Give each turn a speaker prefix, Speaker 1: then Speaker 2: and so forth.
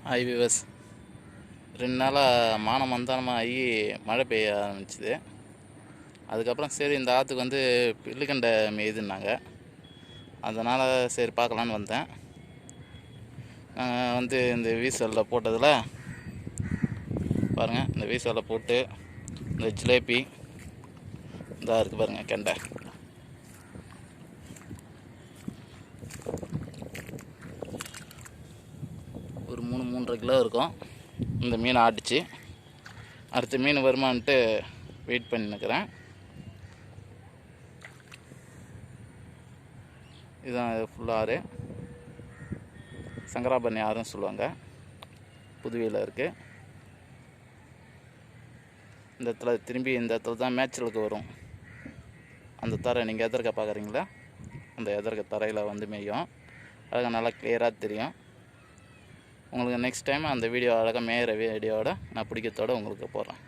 Speaker 1: Hi விவஸ். 2 நாளாக மானம் மந்தானமாக ஆகி மழை பெய்ய ஆரம்பிச்சுது. அதுக்கப்புறம் சரி இந்த ஆற்றுக்கு வந்து பில்லுக்கண்டை மேய்துன்னாங்க. அதனால் சரி பார்க்கலான்னு வந்தேன். வந்து இந்த வீசலில் போட்டதில் பாருங்கள், இந்த வீசலில் போட்டு இந்த ஜிலேபி இதாக இருக்குது பாருங்கள், கெண்டை. ஒரு 3-3.5 கிலோ இருக்கும். இந்த மீனை ஆட்டிச்சு அடுத்த மீன் வருமான்ட்டு வெயிட் பண்ணின்னுக்கிறேன். இதுதான் ஃபுல்லாக ஆறு. சங்கராபரணி ஆறுன்னு சொல்லுவாங்க, புதுவையில் இருக்குது. இந்த இடத்துல திரும்பி இந்த இடத்துல தான் மேய்ச்சலுக்கு வரும். அந்த தரை நீங்கள் எதிர்க்க பார்க்குறீங்களா, அந்த எதிர்க்க தரையில் வந்து மேயும். அழகாக நல்லா கிளியராக தெரியும் உங்களுக்கு. நெக்ஸ்ட் டைம் அந்த வீடியோ அழகாக மேயிற வீடியோவோட நான் பிடிக்கிறதோடு உங்களுக்கு போடுறேன்.